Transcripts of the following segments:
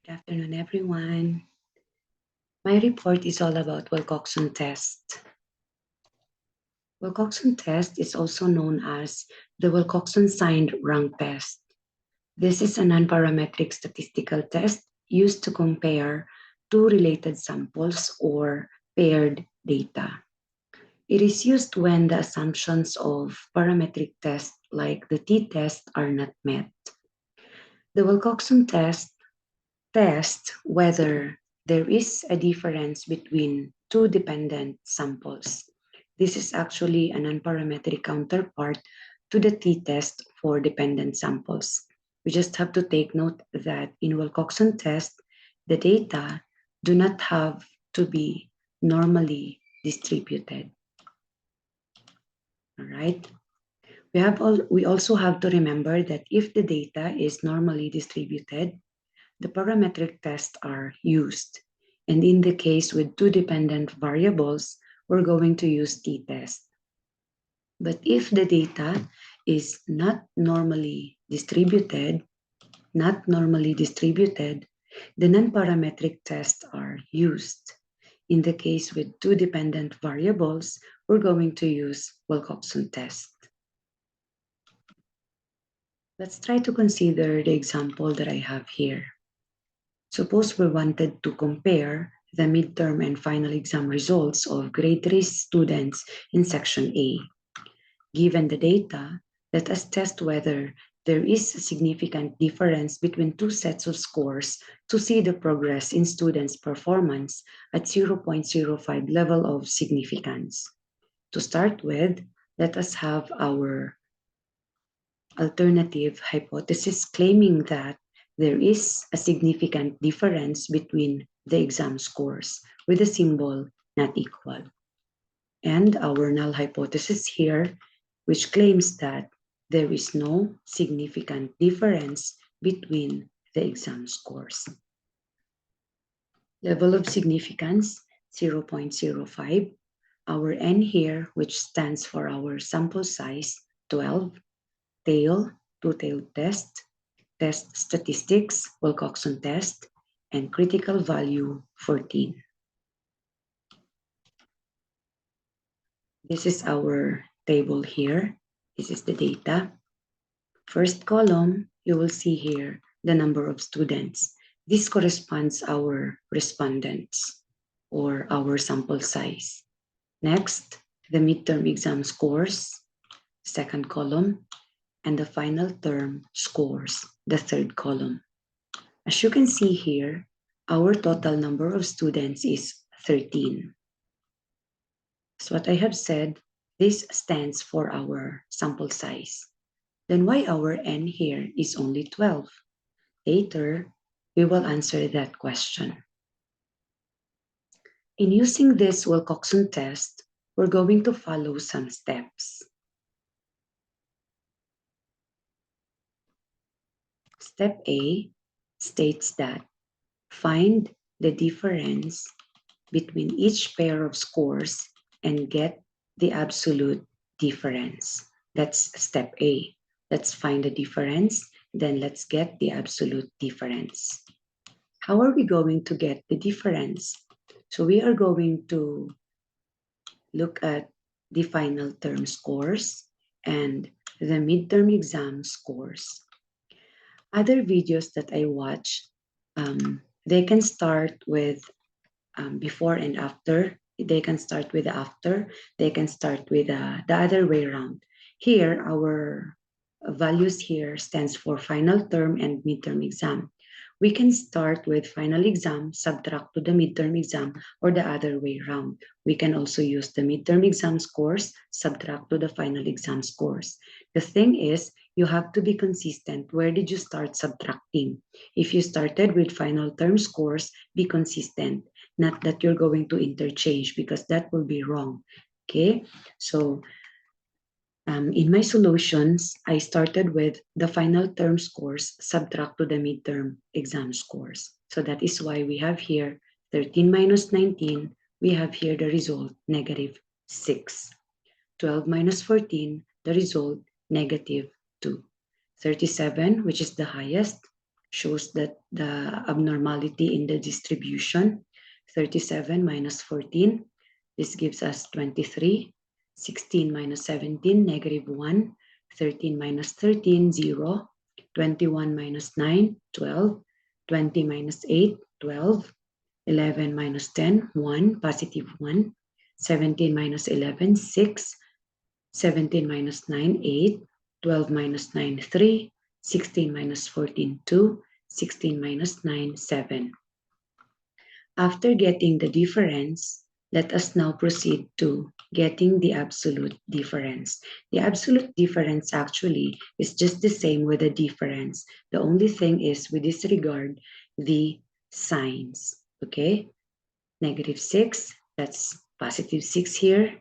Good afternoon, everyone. My report is all about Wilcoxon Test. Wilcoxon Test is also known as the Wilcoxon Signed Rank Test. This is a non-parametric statistical test used to compare two related samples or paired data. It is used when the assumptions of parametric tests like the t-test are not met. The Wilcoxon test tests whether there is a difference between two dependent samples. This is actually a non-parametric counterpart to the t-test for dependent samples. We just have to take note that in Wilcoxon test, the data do not have to be normally distributed. All right. We also have to remember that if the data is normally distributed, the parametric tests are used. And in the case with two dependent variables, we're going to use t-test. But if the data is not normally distributed, the non-parametric tests are used. In the case with two dependent variables, we're going to use Wilcoxon test. Let's try to consider the example that I have here. Suppose we wanted to compare the midterm and final exam results of grade 3 students in section A. Given the data, let us test whether there is a significant difference between two sets of scores to see the progress in students' performance at 0.05 level of significance. To start with, let us have our alternative hypothesis claiming that there is a significant difference between the exam scores with the symbol not equal. And our null hypothesis here, which claims that there is no significant difference between the exam scores. Level of significance, 0.05. Our n here, which stands for our sample size, 12. Tail, two-tailed test, test statistics, Wilcoxon test, and critical value 14. This is our table here. This is the data. First column, you will see here the number of students. This corresponds our respondents or our sample size. Next, the midterm exam scores, second column, and the final term scores, the third column. As you can see here, our total number of students is 13. As what I have said, this stands for our sample size. Then why our n here is only 12? Later, we will answer that question. In using this Wilcoxon test, we're going to follow some steps. Step A states that find the difference between each pair of scores and get the absolute difference. That's step A. Let's find the difference, then let's get the absolute difference. How are we going to get the difference? So we are going to look at the final term scores and the midterm exam scores. Other videos that I watch, they can start with before and after. They can start with after. They can start with the other way around. Here, our values here stands for final term and midterm exam. We can start with final exam, subtract to the midterm exam, or the other way around. We can also use the midterm exam scores, subtract to the final exam scores. The thing is, you have to be consistent. Where did you start subtracting? If you started with final term scores, be consistent. Not that you're going to interchange because that will be wrong. Okay, so in my solutions, I started with the final term scores subtract to the midterm exam scores. So that is why we have here 13 minus 19, we have here the result negative 6. 12 minus 14, the result negative 2. 37, which is the highest, shows that the abnormality in the distribution. 37 minus 14, this gives us 23. 16 minus 17, negative 1. 13 minus 13, 0. 21 minus 9, 12. 20 minus 8, 12. 11 minus 10, 1, positive 1. 17 minus 11, 6. 17 minus 9, 8. 12 minus 9, 3. 16 minus 14, 2. 16 minus 9, 7. After getting the difference, let us now proceed to getting the absolute difference. The absolute difference actually is just the same with the difference. The only thing is we disregard the signs. Okay? Negative 6, that's positive 6 here.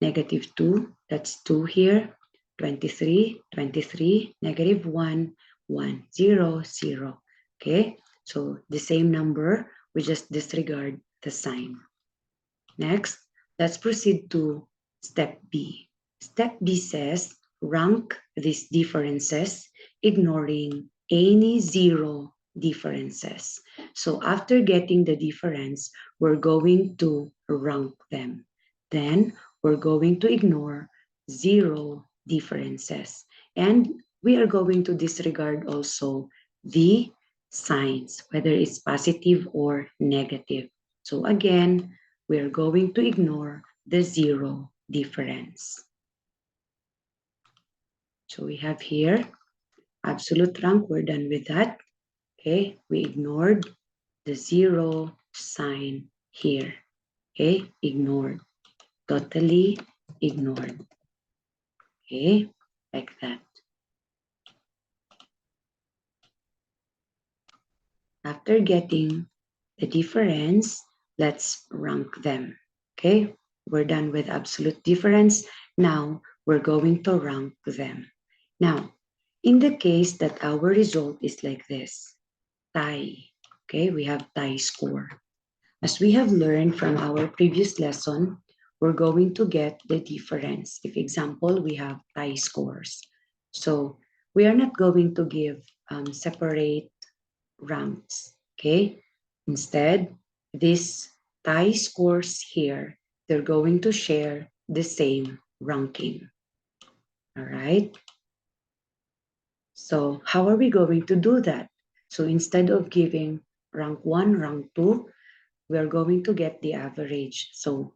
Negative 2, that's 2 here. 23, 23, negative 1, 1, 0, 0. Okay? So the same number, we just disregard the sign. Next, let's proceed to step B. Step B says rank these differences, ignoring any zero differences. So after getting the difference, we're going to rank them. Then we're going to ignore zero differences. And we are going to disregard also the signs, whether it's positive or negative. So again, we're going to ignore the zero difference. So we have here absolute rank, we're done with that. Okay, we ignored the zero sign here. Okay, ignored, totally ignored. Okay, like that. After getting the difference, let's rank them. Okay, we're done with absolute difference. Now we're going to rank them. Now, in the case that our result is like this, tie. Okay, we have tie score. As we have learned from our previous lesson, we're going to get the difference. If example, we have tie scores. So we are not going to give separate ranks. Okay, instead, these tie scores here, they're going to share the same ranking. All right. So how are we going to do that? So instead of giving rank 1, rank 2, we are going to get the average. So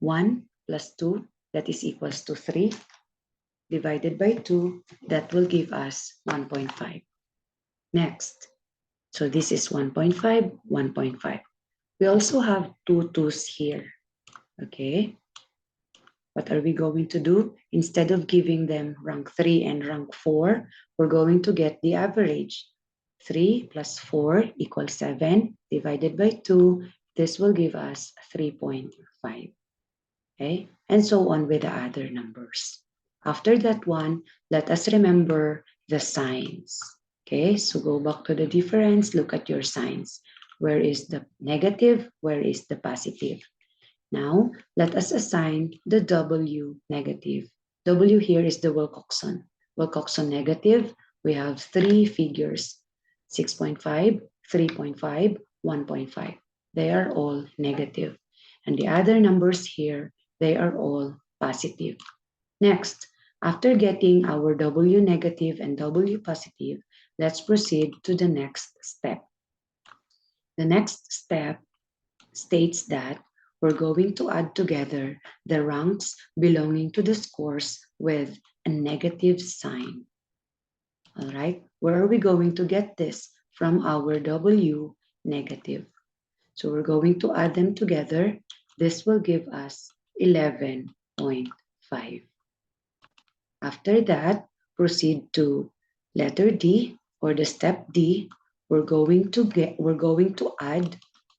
1 plus 2, that is equals to 3, divided by 2, that will give us 1.5. Next, so this is 1.5, 1.5. We also have two 2's here. Okay. What are we going to do? Instead of giving them rank 3 and rank 4, we're going to get the average. 3 plus 4 equals 7 divided by 2. This will give us 3.5. Okay, and so on with the other numbers. After that one, let us remember the signs. Okay, so go back to the difference, look at your signs. Where is the negative? Where is the positive? Now, let us assign the W negative. W here is the Wilcoxon. Wilcoxon negative, we have three figures, 6.5, 3.5, 1.5. They are all negative. And the other numbers here, they are all positive. Next, after getting our W negative and W positive, let's proceed to the next step. The next step states that we're going to add together the ranks belonging to the scores with a negative sign. All right, where are we going to get this? From our W negative. So we're going to add them together. This will give us 11.5. After that, proceed to letter D or the step D. We're going to add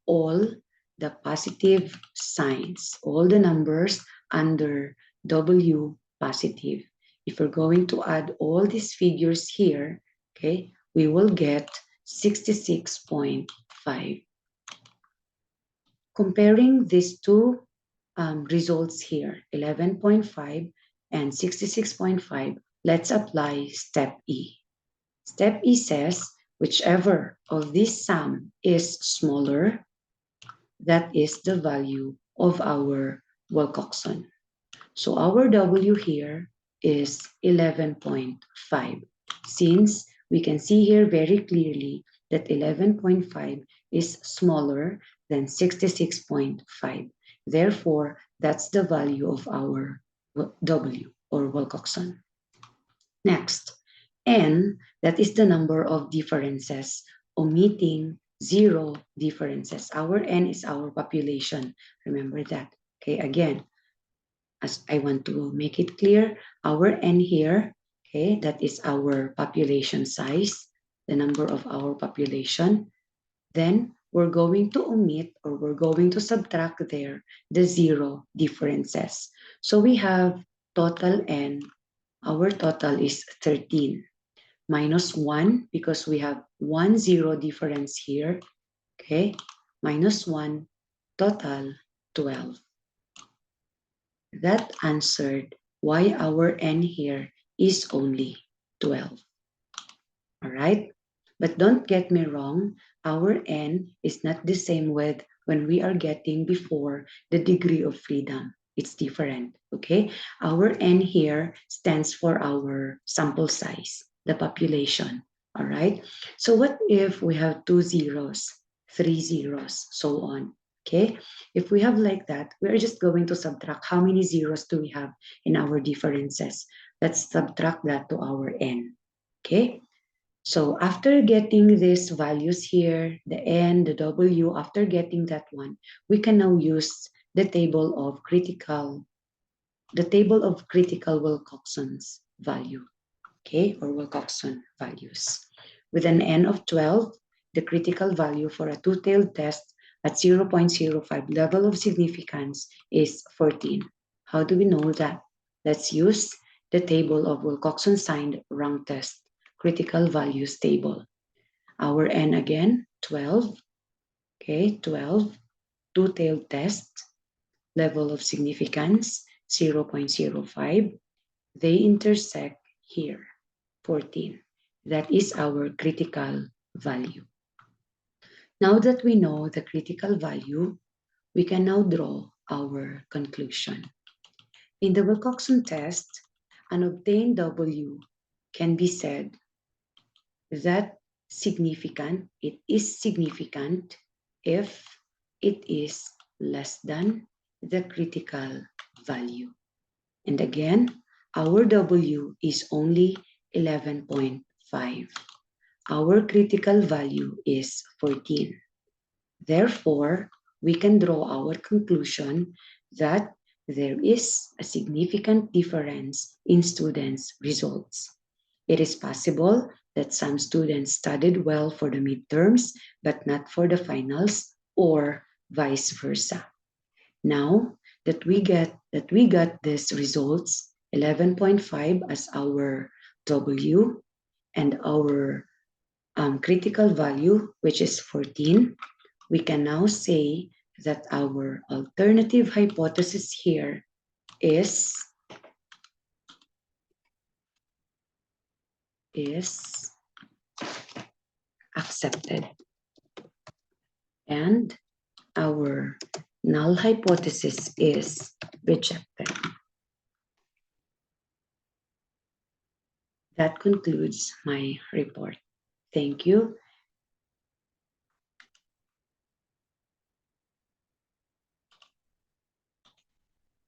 all the positive signs, all the numbers under W positive. If we're going to add all these figures here, okay, we will get 66.5. Comparing these two results here, 11.5 and 66.5, let's apply step E. Step E says Whichever of this sum is smaller, that is the value of our Wilcoxon. So our W here is 11.5. Since we can see here very clearly that 11.5 is smaller than 66.5. Therefore, that's the value of our W or Wilcoxon. Next, N, that is the number of differences, omitting 0 differences. Our N is our population. Remember that. Okay, again, as I want to make it clear, our N here, okay, that is our population size, the number of our population. Then we're going to omit or we're going to subtract there the 0 differences. So we have total N, our total is 13 minus 1 because we have 1 0 difference here, okay, minus 1, total 12. That answered why our N here is only 12. All right? But don't get me wrong, our N is not the same with when we are getting before the degree of freedom. It's different, okay? Our N here stands for our sample size, the population, all right? So what if we have 2 zeros, 3 zeros, so on, okay? If we have like that, we're just going to subtract how many zeros do we have in our differences. Let's subtract that to our N, okay? So after getting these values here, the N, the W, after getting that one, we can now use the table of critical Wilcoxon's value, okay, or Wilcoxon values. With an N of 12, the critical value for a two-tailed test at 0.05 level of significance is 14. How do we know that? Let's use the table of Wilcoxon signed rank test critical values table. Our N again, 12, okay, 12, two-tailed test, level of significance, 0.05. They intersect here, 14. That is our critical value. Now that we know the critical value, we can now draw our conclusion. In the Wilcoxon test, an obtained W can be said that it is significant if it is less than the critical value. And again, our W is only 11.5. Our critical value is 14. Therefore, we can draw our conclusion that there is a significant difference in students' results. It is possible that some students studied well for the midterms, but not for the finals, or vice versa. Now that we got these results, 11.5 as our W and our critical value, which is 14, we can now say that our alternative hypothesis here is accepted. And our null hypothesis is rejected. That concludes my report. Thank you.